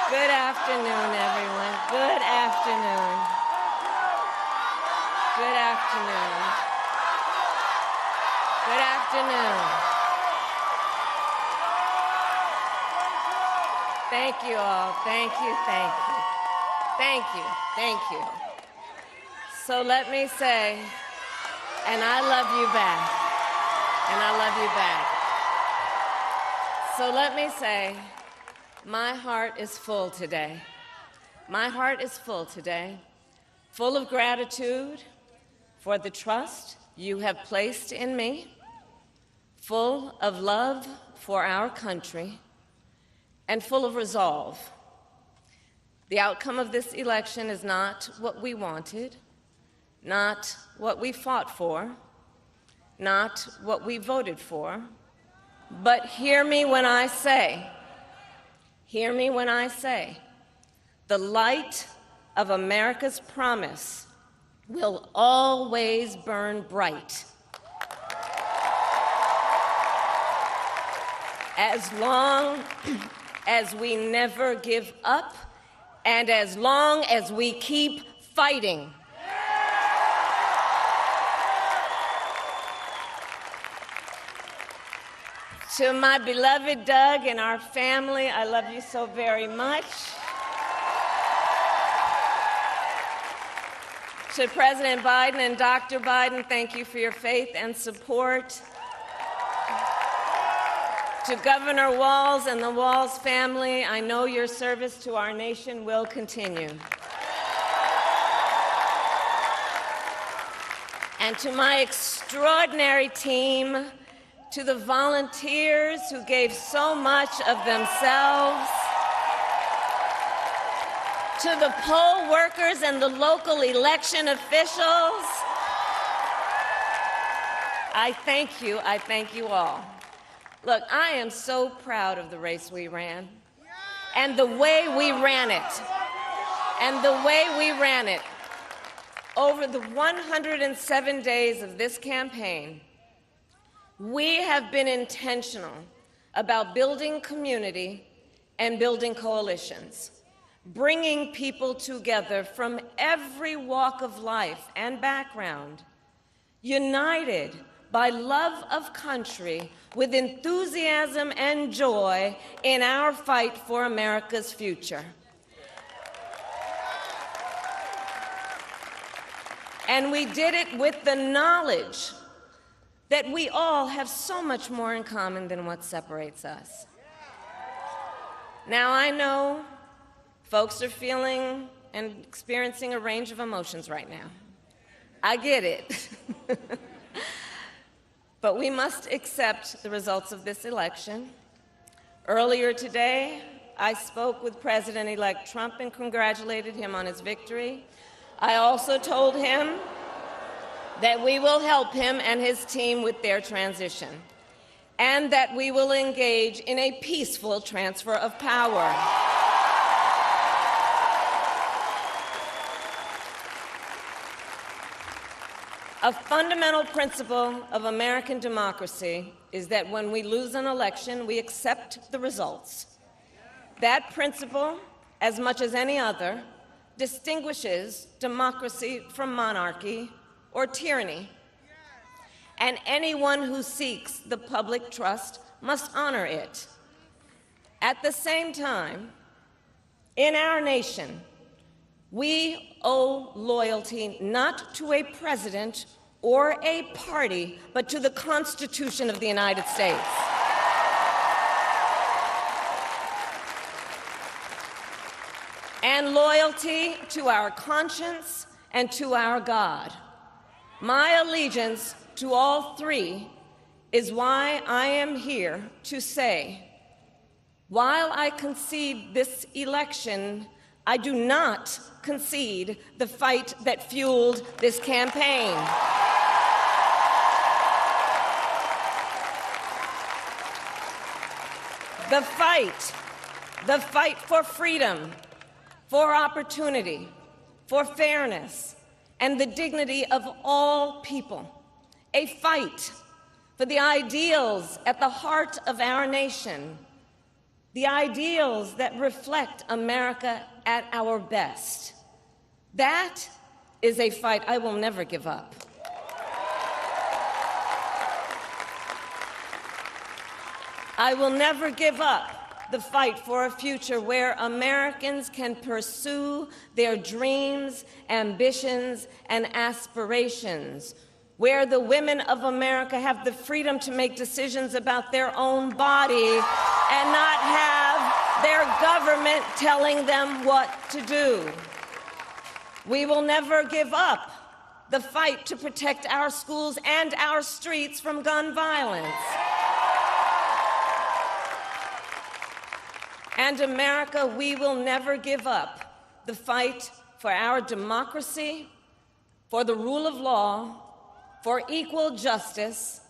Good afternoon, everyone. Good afternoon. Good afternoon. Good afternoon. Thank you all. Thank you, thank you. Thank you, thank you. So let me say, and I love you back. And I love you back. So let me say, my heart is full today. My heart is full today, full of gratitude for the trust you have placed in me, full of love for our country, and full of resolve. The outcome of this election is not what we wanted, not what we fought for, not what we voted for, but hear me when I say, the light of America's promise will always burn bright. As long as we never give up, and as long as we keep fighting. To my beloved Doug and our family, I love you so very much. To President Biden and Dr. Biden, thank you for your faith and support. To Governor Walz and the Walz family, I know your service to our nation will continue. And to my extraordinary team, to the volunteers who gave so much of themselves, to the poll workers and the local election officials, I thank you all. Look, I am so proud of the race we ran, and the way we ran it. Over the 107 days of this campaign, we have been intentional about building community and building coalitions, bringing people together from every walk of life and background, united by love of country with enthusiasm and joy in our fight for America's future. And we did it with the knowledge that we all have so much more in common than what separates us. Now, I know folks are feeling and experiencing a range of emotions right now. I get it. But we must accept the results of this election. Earlier today, I spoke with President-elect Trump and congratulated him on his victory. I also told him that we will help him and his team with their transition, and that we will engage in a peaceful transfer of power. A fundamental principle of American democracy is that when we lose an election, we accept the results. That principle, as much as any other, distinguishes democracy from monarchy or tyranny. And anyone who seeks the public trust must honor it. At the same time, in our nation, we owe loyalty not to a president or a party, but to the Constitution of the United States. And loyalty to our conscience and to our God. My allegiance to all three is why I am here to say, while I concede this election, I do not concede the fight that fueled this campaign. The fight for freedom, for opportunity, for fairness, and the dignity of all people. A fight for the ideals at the heart of our nation. the ideals that reflect America at our best. That is a fight I will never give up. I will never give up the fight for a future where Americans can pursue their dreams, ambitions, and aspirations, where the women of America have the freedom to make decisions about their own body and not have their government telling them what to do. We will never give up the fight to protect our schools and our streets from gun violence. And America, we will never give up the fight for our democracy, for the rule of law, for equal justice,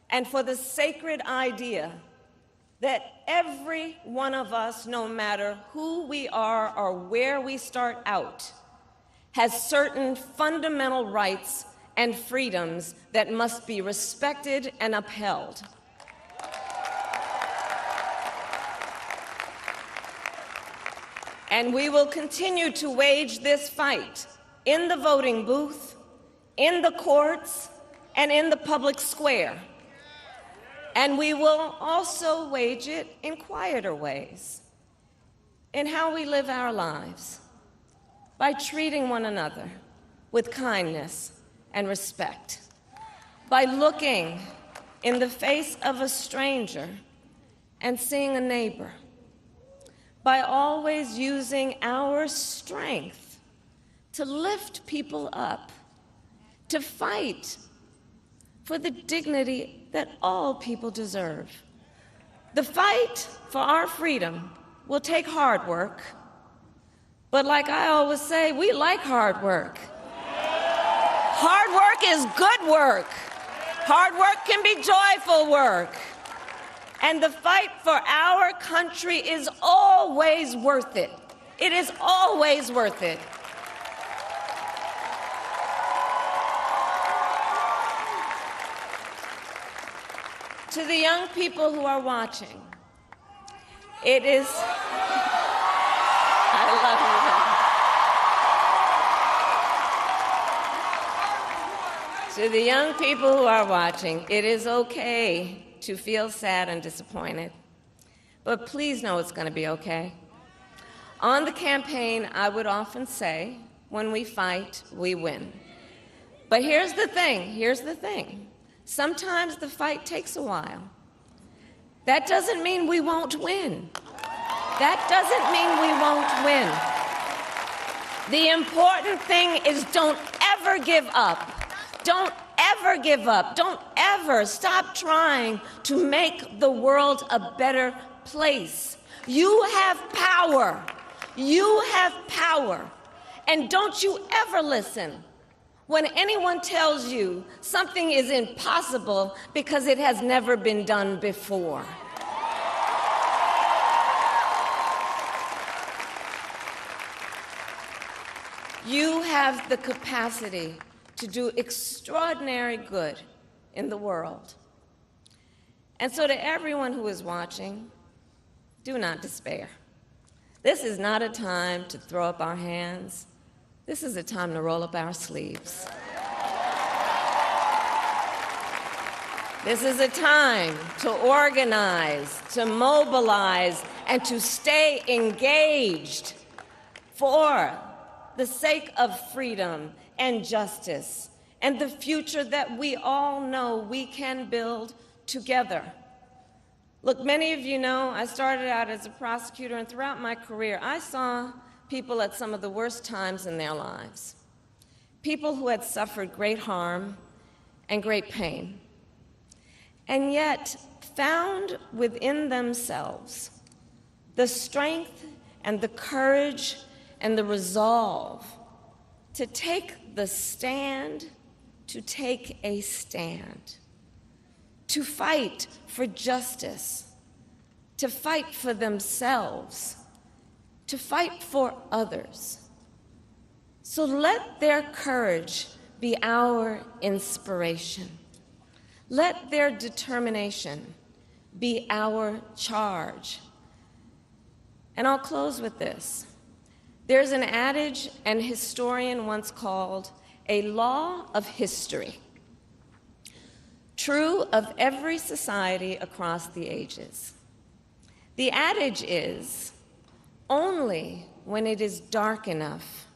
and for the sacred idea that every one of us, no matter who we are or where we start out, has certain fundamental rights and freedoms that must be respected and upheld. And we will continue to wage this fight in the voting booth, in the courts, and in the public square. And we will also wage it in quieter ways, in how we live our lives, by treating one another with kindness and respect, by looking in the face of a stranger and seeing a neighbor, by always using our strength to lift people up, to fight for the dignity that all people deserve. The fight for our freedom will take hard work, but like I always say, we like hard work. Hard work is good work. Hard work can be joyful work. And the fight for our country is always worth it. It is always worth it. To the young people who are watching, it is... I love you. To the young people who are watching, it is okay to feel sad and disappointed, but please know it's going to be okay. On the campaign, I would often say, when we fight, we win. But here's the thing. Sometimes the fight takes a while. That doesn't mean we won't win. That doesn't mean we won't win. The important thing is don't ever give up. Don't ever give up. Don't ever stop trying to make the world a better place. You have power. You have power. And don't you ever listen when anyone tells you something is impossible because it has never been done before. You have the capacity to do extraordinary good in the world. And so to everyone who is watching, do not despair. This is not a time to throw up our hands. This is a time to roll up our sleeves. This is a time to organize, to mobilize, and to stay engaged for the sake of freedom and justice and the future that we all know we can build together. Look, many of you know I started out as a prosecutor, and throughout my career, I saw people at some of the worst times in their lives. People who had suffered great harm and great pain, and yet found within themselves the strength and the courage and the resolve to take the stand, to take a stand, to fight for justice, to fight for themselves, to fight for others. So let their courage be our inspiration. Let their determination be our charge. And I'll close with this. There's an adage an historian once called a law of history, true of every society across the ages. The adage is, only when it is dark enough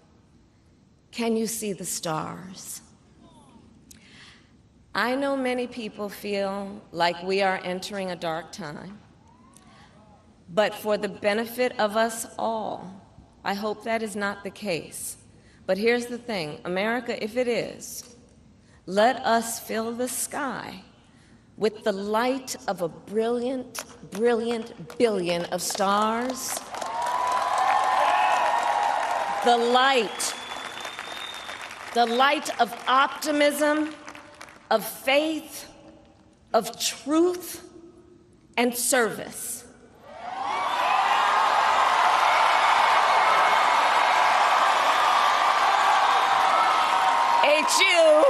can you see the stars. I know many people feel like we are entering a dark time, but for the benefit of us all, I hope that is not the case. But here's the thing, America, if it is, let us fill the sky with the light of a brilliant, brilliant billion of stars. The light of optimism, of faith, of truth, and service. HU.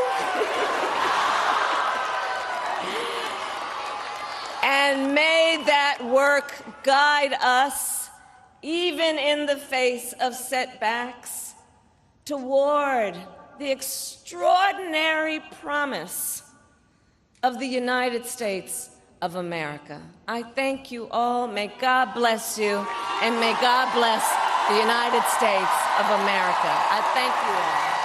And may that work guide us, even in the face of setbacks, toward the extraordinary promise of the United States of America. I thank you all. May God bless you, and may God bless the United States of America. I thank you all.